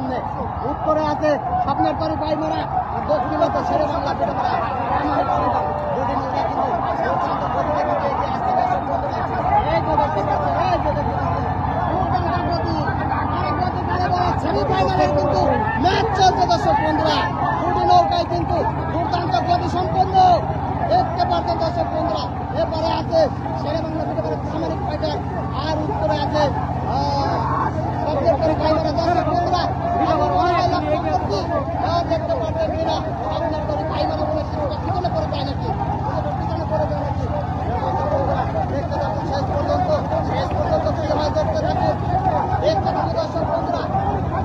সামনে, উত্তরে আছে স্বপ্নের তরি বাইমারা, আর দক্ষিণে আছে শেরে বাংলা পিঠাপাড়া প্রামাণিক ফাইটার। দুটি নৌকা কিন্তু দুর্দান্ত গতিতে কিন্তু এগিয়ে আসছে দর্শক বন্ধুরা। এই যে দেখতে পাচ্ছেন, এই যে দেখতে পাচ্ছেন দুর্দান্ত গতি, অনেক গতি করে বলে সেমিফাইনালের কিন্তু ম্যাচ চলছে দর্শক বন্ধুরা। দুটি নৌকায় কিন্তু দুর্দান্ত গতি সম্পন্ন দেখতে পাচ্ছেন দর্শক বন্ধুরা। এরপরে আছে শেরে বাংলা পিঠাপাড়া প্রামাণিক ফাইটার, আর উত্তরে আছে স্বপ্নের তরি বাইমারা দর্শক বন্ধুরা। আবার অনেক লক্ষ্য করছি দেখতে পাচ্ছেন কিনা স্বপ্নের তরি বাইমারা বলে পিছনে পড়ে যায় নাকি, পিছনে পড়ে যায় নাকি দেখতে থাকুন শেষ পর্যন্ত কি হয় দেখতে থাকুন দর্শক বন্ধুরা।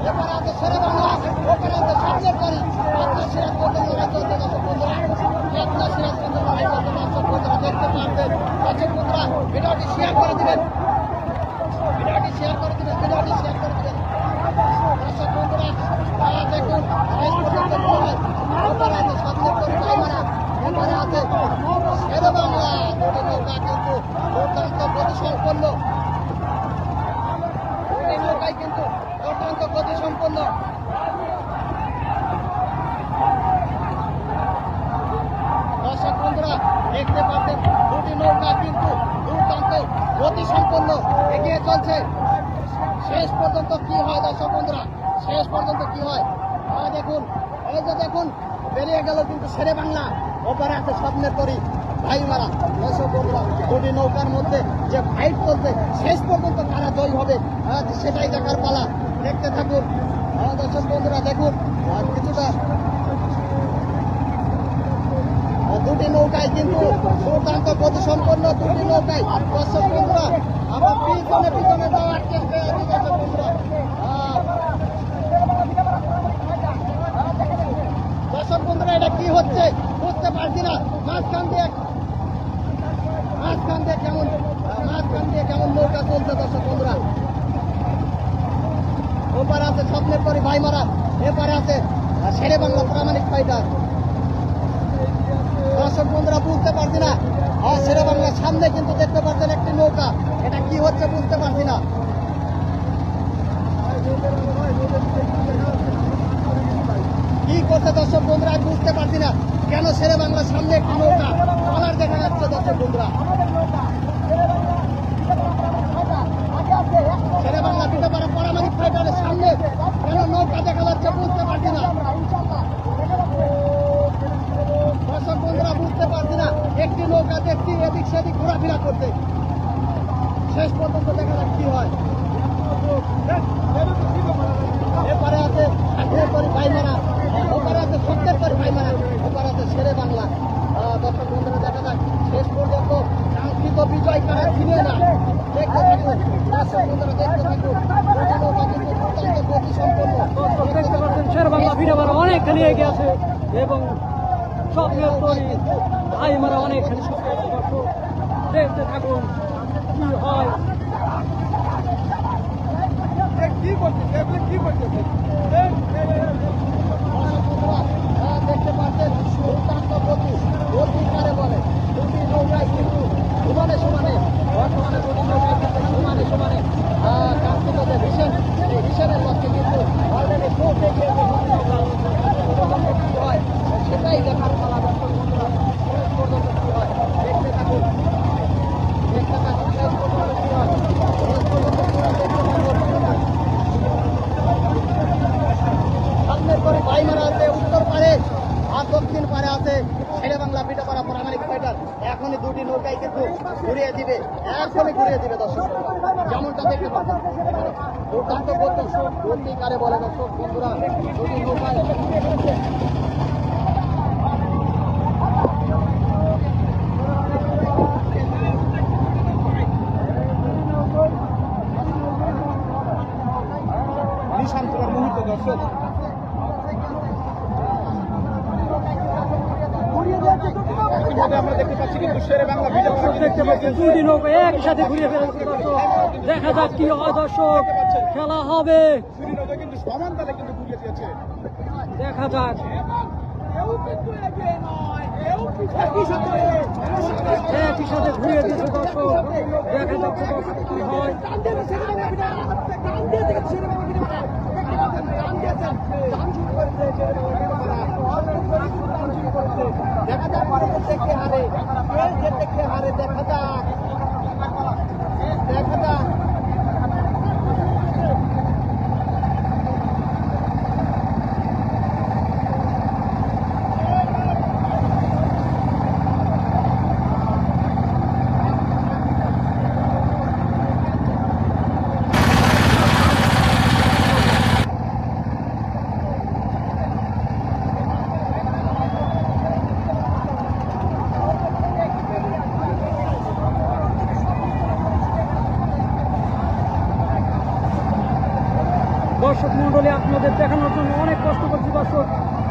এবারে আছে শেরে বাংলা, ওখানে আছে স্বপ্নের তরি, আপনার সিরাজগঞ্জের লড়াই চলছে দর্শক বন্ধুরা। আপনার সিরাজগঞ্জের লড়াই চলছে দর্শক বন্ধুরা দেখতে পাচ্ছেন দর্শক বন্ধুরা। ভিডিওটি শেয়ার করে দিবেন, ভিডিওটি শেয়ার করে দিবেন, ভিডিওটি শেয়ার করে দিবেন দর্শক বন্ধুরা। দেখুন শেষ পর্যন্ত কি হয়। ওপারে আছে স্বপ্নের তরি বাইমারা, এবারে আছে শেরে বাংলা। দুটি নৌকা কিন্তু দুর্দান্ত গতি সম্পন্ন, দুটি নৌকায় কিন্তু দুর্দান্ত গতি সম্পন্ন। দর্শক বন্ধুরা দেখতে পাচ্ছেন দুটি নৌকা কিন্তু দুর্দান্ত গতি সম্পন্ন এগিয়ে চলছে। শেষ পর্যন্ত কি হয় দর্শক বন্ধুরা, শেষ পর্যন্ত কি হয় দেখুন। এই যে দেখুন বেরিয়ে গেল কিন্তু শেরে বাংলা, ওপারে আছে স্বপ্নের তরি ভাইমারা দর্শক বন্ধুরা। দুটি নৌকার মধ্যে যে ফাইট চলছে শেষ পর্যন্ত কারা জয় হবে সেটাই দেখার পালা, দেখতে থাকুন দর্শক বন্ধুরা। দেখুন কিছুটা দুটি নৌকায় কিন্তু দুর্দান্ত গতি সম্পন্ন, দুটি নৌকায় দর্শক বন্ধুরা। আবার পিছনে পিছনে যাওয়ার চেষ্টা দর্শক বন্ধুরা। দর্শক বন্ধুরা এটা কি হচ্ছে বুঝতে পারছি না। মাঝখান দিয়ে কেমন নৌকা চলছে দর্শক বন্ধুরা। ওপারে আছে স্বপ্নের তরি ভাইমারা, এপারে আছে শেরে বাংলা প্রামাণিক ফাইটার দর্শক বন্ধুরা। বুঝতে পারছি না শেরে বাংলার সামনে কিন্তু দেখতে পাচ্ছেন একটি নৌকা, এটা কি হচ্ছে বুঝতে পারছি না। কি করছে দর্শক বন্ধুরা বুঝতে পারছি না, কেন শেরে বাংলার সামনে একটি নৌকা কালার দেখা যাচ্ছে দর্শক বন্ধুরা। শেরে বাংলা পিঠাপাড়া প্রামাণিক ফাইটারের সামনে কেন নৌকা দেখা যাচ্ছে বুঝতে পারছি না দর্শক বন্ধুরা। বুঝতে পারছি না, একটি নৌকা দেখছি এদিক সেদিক ঘোরাফেরা করতে, শেষ পর্যন্ত দেখা যাক কি হয়। এপারে আছে স্বপ্নের তরি বাইমারা, ওপারে আছে স্বপ্নের তরি বাইমারা, ওপারে আছে শেরে বাংলা দর্শক বন্ধুরা। দেখা যাক শেষ পর্যন্ত কাঙ্ক্ষিত বিজয় কারা ছিনে না, দেখতে থাকুন দর্শক বন্ধুরা, দেখতে থাকুন। গতি সম্পন্ন দেখতে পাচ্ছেন শেরে বাংলা পিঠাপাড়া অনেকখানি এগিয়ে আছে এবং স্বপ্নের তরি ভাইমারা অনেকখানি দেখতে থাকুন কি হয়। দেখতে পাচ্ছেন দুর্দান্ত গতি কারে বলে। দুটি নৌকায় কিন্তু সমানে সমানে বর্তমানে দুটি নৌকায় কিন্তু সমানে কাঙ্ক্ষিত যে হিসেবের লক্ষ্যে কিন্তু অলরেডি পৌঁছে গিয়েছে কি হয় সেটাই দেখার পালা দর্শক বন্ধুরা। শেষ পর্যন্ত কি হয় দেখতে থাকুন, দেখতে থাকুন শেষ পর্যন্ত কি হয়, শেষ পর্যন্ত কি হয় দেখতে থাকুন। সামনের পরে বাইমারা আছে উত্তর পারে, আর দক্ষিণ পারে আছে শেরে বাংলা পিঠাপাড়া প্রামাণিক ফাইটার। এখনই দুটি নৌকায় কিন্তু ঘুরিয়ে দিবে, এখনই ঘুরিয়ে দিবে দর্শক, যেমনটা দেখতে পাচ্ছেন দুর্দান্ত গতি কারে বলে দর্শক বন্ধুরা। দুটি নৌকায় নিশান্তর মুহূর্ত দর্শক। আমরা দেখতে পাচ্ছি কিন্তু শেরে বাংলা দেখতে পাচ্ছেন দুটি নৌকা একসাথে ঘুরিয়ে ফেলেছে দর্শক। দেখা যাক কি হয় দর্শক, খেলা হবে কিন্তু সমান তালে কিন্তু ঘুরিয়ে দিয়েছে, দেখা যাক। একই সাথে ঘুরিয়ে দিয়েছে দর্শক, দেখা যাচ্ছে দর্শক কি হয়। জিতে কে হারে, কে জিতে কে হারে দেখা যাক, দেখা যাক। দর্শক মন্ডলী আপনাদের দেখানোর জন্য অনেক কষ্ট করছি দর্শক,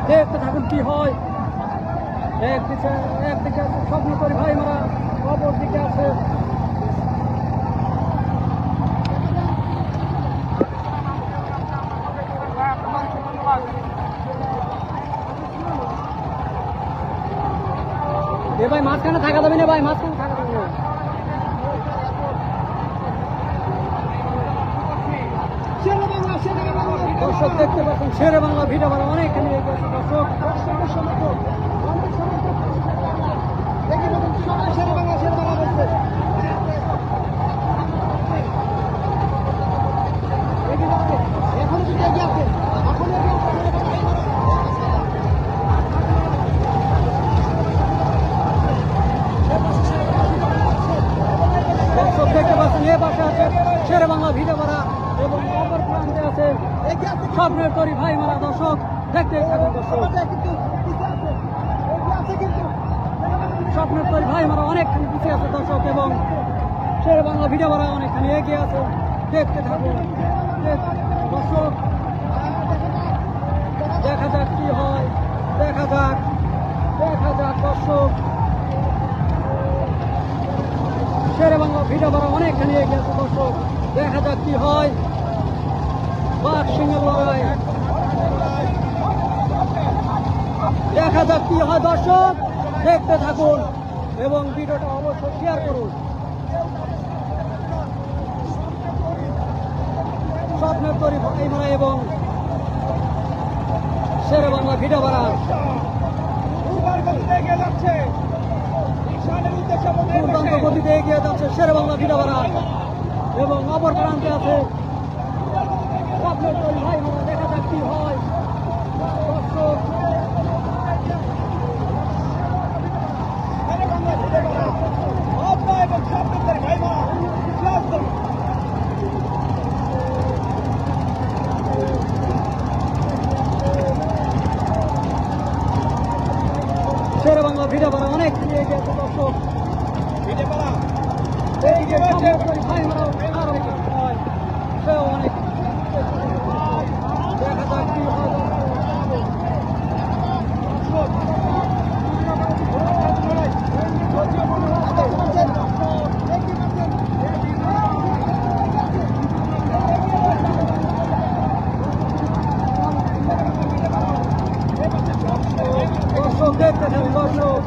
দেখতে থাকুন কি হয়। একদিকে আছে স্বপ্ন করি ভাই মারা, অপর দিকে আছে এ ভাই মাঝখানে থাকা যাবে না, ভাই মাঝখানে থাকা যাবে না। দর্শক দেখতে পাচ্ছেন শেরে বাংলা ভিডিও বাংলা অনেকখানি এগিয়ে আছে দর্শক। দর্শক দেখতে পাচ্ছেন এ পাশে আছে শেরে বাংলা ভিডিও বাংলা এবং অপর প্রান্তে আছে স্বপ্নের তরি ভাই মারা। দর্শক দেখতে থাকুন দর্শক, স্বপ্নের তরি ভাই মারা অনেকখানি পিছিয়ে আছে দর্শক এবং শেরে বাংলা ভিডিও বাংলা অনেকখানি এগিয়ে আছে। দেখতে থাকুন দর্শক, দেখা যাক কি হয়, দেখা যাক দর্শক। শেরে বাংলা ভিডিও বাংলা অনেকখানি এগিয়ে আছে দর্শক, দেখা যাক কি হয়। বাঘ সিংহের লড়াই, দেখা যাক কি হয় দর্শক, দেখতে থাকুন এবং ভিডিওটা অবশ্যই শেয়ার করুন। স্বপ্নের তরি ভাই মারা এবং শেরে বাংলা ভিডিও বাড়া দুর্দান্ত গতিতে এগিয়ে যাচ্ছে শেরে বাংলা ভিডিও বাড়া এবং অপর প্রান্তে আছে স্বপ্নের তরি ভাই মারা। দেখা যাক কি হয় দর্শক। শেরে বাংলা ভিডিও বাড়া অনেক এগিয়ে গেছে দর্শক। এইদিকে স্বপ্নের তরি ভাই মারা আরো হয়, সেও অনেক। দেখা যাক কি হয় দর্শক, দেখতে থাকুন দর্শক।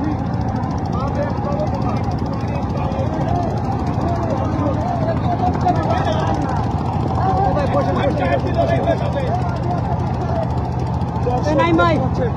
নাইম ভাই, বসেন।